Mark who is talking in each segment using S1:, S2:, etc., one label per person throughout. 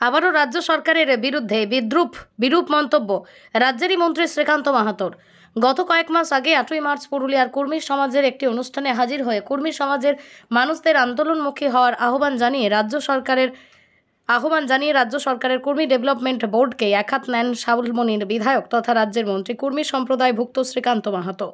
S1: আবারও রাজ্য সরকারের বিরুদ্ধে বিরূপ মন্তব্য রাজ্যেরই মন্ত্রী শ্রীকান্ত মাহাতোর। গত কয়েক মাস আগে 8ই মার্চ পুরুলিয়ার কুর্মী সমাজের একটি অনুষ্ঠানে হাজির হয়ে কুর্মী সমাজের মানুষদের আন্দোলনমুখী হওয়ার আহ্বান জানিয়ে রাজ্য সরকারের কুর্মী ডেভেলপমেন্ট বোর্ডকে একহাত নেন শাওলমণির বিধায়ক তথা রাজ্যের মন্ত্রী কুর্মী সম্প্রদায়ভুক্ত শ্রীকান্ত মাহাতো।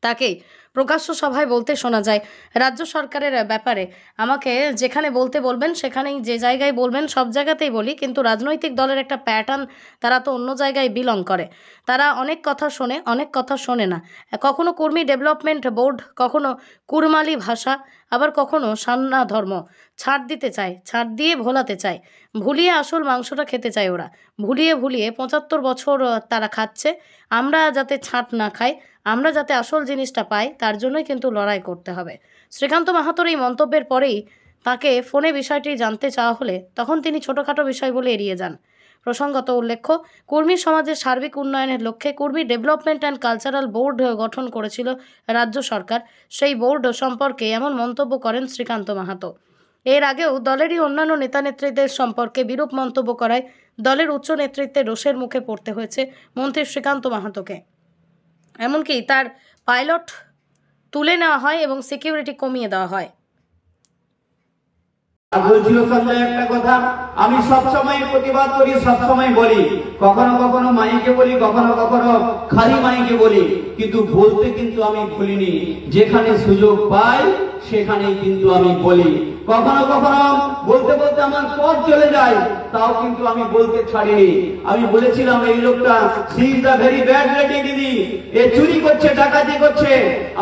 S1: তাকে প্রকাশ্য সভায় বলতে শোনা যায়, রাজ্য সরকারের ব্যাপারে আমাকে যেখানে বলতে বলবেন সেখানেই, যে জায়গায় বলবেন সব জায়গাতেই বলি, কিন্তু রাজনৈতিক দলের একটা প্যাটার্ন, তারা তো অন্য জায়গায় বিলং করে। তারা অনেক কথা শোনে, অনেক কথা শোনে না। কখনো কুর্মী ডেভেলপমেন্ট বোর্ড, কখনো কুরমালি ভাষা, আবার কখনো সান্না ধর্ম ছাড় দিতে চায়, ছাড় দিয়ে ভোলাতে চায়, ভুলিয়ে আসল মাংসটা খেতে চায় ওরা। ভুলিয়ে 75 বছর তারা খাচ্ছে। আমরা যাতে ছাঁট না খাই, আমরা যাতে আসল জিনিসটা পাই, তার জন্যই কিন্তু লড়াই করতে হবে। শ্রীকান্ত মাহাতোর এই মন্তব্যের পরেই তাকে ফোনে বিষয়টি জানতে চাওয়া হলে তখন তিনি ছোটোখাটো বিষয় বলে এড়িয়ে যান। প্রসঙ্গত উল্লেখ্য, কুর্মী সমাজের সার্বিক উন্নয়নের লক্ষ্যে Kurmi development and cultural board গঠন করেছিল রাজ্য সরকার। সেই বোর্ড সম্পর্কে এমন মন্তব্য করেন শ্রীকান্ত মাহাতো। এর আগেও দলেরই অন্যান্য নেতা নেত্রীদের সম্পর্কে বিরূপ মন্তব্য করায় দলের উচ্চ নেতৃত্বে রোষের মুখে পড়তে হয়েছে মন্ত্রী শ্রীকান্ত মাহাতোকে। এমনকি তার পাইলট তুলে নেওয়া হয় এবং সিকিউরিটি কমিয়ে দেওয়া হয়।
S2: বলছিল সঞ্জয় একটা কথা, আমি সবসময় প্রতিবাদ করি, সবসময় বলি, কখনো কখনো মাইকে বলি, কখনো কখনো খালি মাইকে বলি, কিন্তু বলতে কিন্তু আমি ভুলিনি। যেখানে সুযোগ পাই সেখানেই কিন্তু আমি বলি। কখনো কখনো বলতে বলতে আমার পথ চলে যায়, তাও কিন্তু আমি বলতে ছাড়িনি। আমি বলেছিলাম এই লোকটা she is the very bad lady দিদি, এ চুরি করছে, ডাকাতি করছে।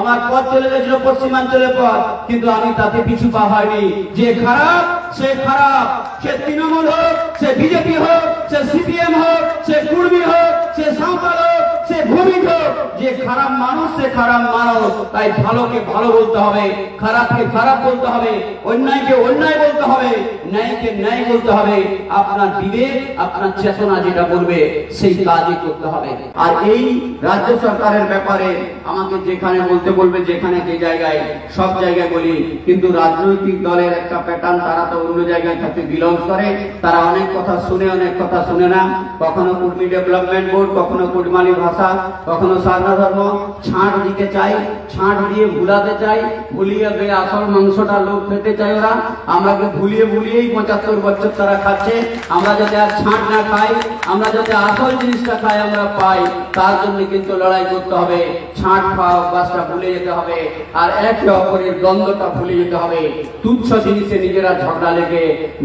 S2: আমার পথ চলে গেছিল পশ্চিমাঞ্চলের পথ, কিন্তু আমি তাতে পিছু পা হয়নি। যে খারাপ সে খারাপ, সে তৃণমূল হোক, সে বিজেপি হোক, সে সিপিএম হোক, সে কুর্মী হোক, সে সাঁওতাল হোক, সে ভূমিক হোক, যে খারাপ মানুষ সে খারাপ মানুষ। তাই ভালোকে ভালো বলতে হবে, খারাপকে খারাপ বলতে হবে, অন্যায়কে অন্যায় বলতে হবে, ন্যায়কে ন্যায় বলতে হবে। আপনার বিবেক, আপনার চেতনা যেটা বলবে সেই কাজই করতে হবে। আর এই রাজ্য সরকারের ব্যাপারে আমাকে যেখানে বলতে বলবে, যেখানে যে জায়গায়, সব জায়গায় বলি। কিন্তু রাজনৈতিক দলের একটা প্যাটার্ন, তারা তো অন্য জায়গায় থাকতে বিলং করে। তারা অনেক কথা শুনে, অনেক কথা শুনে না। কখনো কুর্মী ডেভেলপমেন্ট বোর্ড, কখনো কুরমালি ভাষা, কখনো সারনা ধর্ম ছাঁট দিতে চাই, ছাঁট দিয়ে ভুলাতে চাই, ভুলিয়ে আসল মাংসটা লোক খেতে চাই ওরা। আমরাকে ভুলিয়ে ভুলিয়েই 75 বছর তারা খাচ্ছে। আমরা যাতে আর ছাঁট না খাই, আমরা যাতে আসল জিনিসটা খাই, আমরা পাই, তার জন্য কিন্তু লড়াই করতে হবে। ছাঁট খাওয়া অভ্যাসটা ভুলে যেতে হবে, আর একে অপরের দ্বন্দ্বটা ভুলে যেতে হবে। তুচ্ছ জিনিসে নিজেরা ঝগড়া লেগে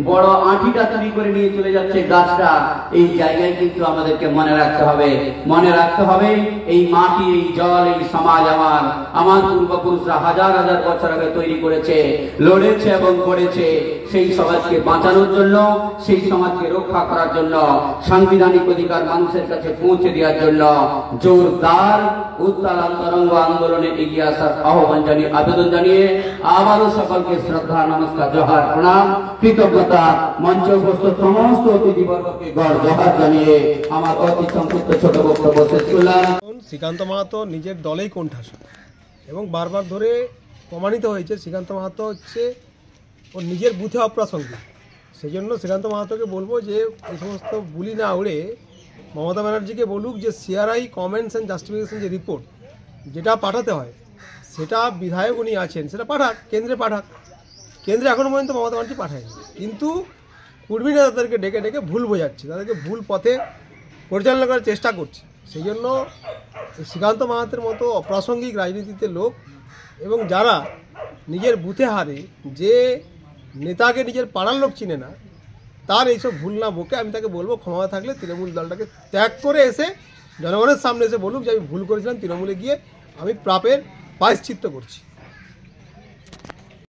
S2: বড় আঁটিটা তৈরি করে নিয়ে চলে যাচ্ছে গাছটা। এই জায়গায় কিন্তু আমাদেরকে মনে রাখতে হবে, মনে রাখতে হবে এই মাটি, এই জল, এই সমাজ আমার পূর্বপুরুষরা হাজার হাজার বছর আগে তৈরি করেছে, লড়েছে এবং করেছে। সেই সমাজকে বাঁচানোর জন্য, সেই সমাজকে রক্ষা করার জন্য, সাংবিধানিক অধিকার মানুষের কাছে পৌঁছে দেওয়ার জন্য জোরদার উত্তাল অন্তরঙ্গ আন্দোলনে এগিয়ে আসার আহ্বান জানিয়ে, আবেদন জানিয়ে আবারও সকলকে শ্রদ্ধা, নমস্কার, জোহার, প্রণাম, কৃতজ্ঞতা। মঞ্চে উপস্থিত সমস্ত অতিথিবর্গকে গড় জোহার জানিয়ে আমার অতি সংক্ষিপ্ত ছোট বক্তব্য শেষ করলাম।
S3: শ্রীকান্ত মাহাতো নিজের দলেই কোণঠাসা এবং বারবার ধরে প্রমাণিত হয়েছে শ্রীকান্ত মাহাতো হচ্ছে ওর নিজের বুথে অপ্রাসঙ্গিক। সেই জন্য শ্রীকান্ত মাহাতোকে বলবো যে এই সমস্ত বুলি না উড়ে মমতা ব্যানার্জিকে বলুক যে সিআরআই কমেন্টস অ্যান্ড জাস্টিফিকেশন যে রিপোর্ট যেটা পাঠাতে হয়, সেটা বিধায়ক উনি আছেন, সেটা পাঠাক, কেন্দ্রে পাঠাক। কেন্দ্রে এখনও পর্যন্ত মমতা ব্যানার্জি পাঠায়নি, কিন্তু কুর্মী নেতাদেরকে ডেকে ডেকে ভুল বোঝাচ্ছে, তাদেরকে ভুল পথে পরিচালনা করার চেষ্টা করছে। সেই জন্য শ্রীকান্ত মাহাতের মতো অপ্রাসঙ্গিক রাজনীতিতে লোক এবং যারা নিজের বুথে হারে, যে নেতাকে নিজের পাড়ার লোক চিনে না, তার এইসব ভুল না বকে আমি তাকে বলবো ক্ষমতা থাকলে তৃণমূল দলটাকে ত্যাগ করে এসে জনগণের সামনে এসে বলুক যে আমি ভুল করেছিলাম, তৃণমূলে গিয়ে আমি প্রাপের প্রায়শ্চিত্ত করছি।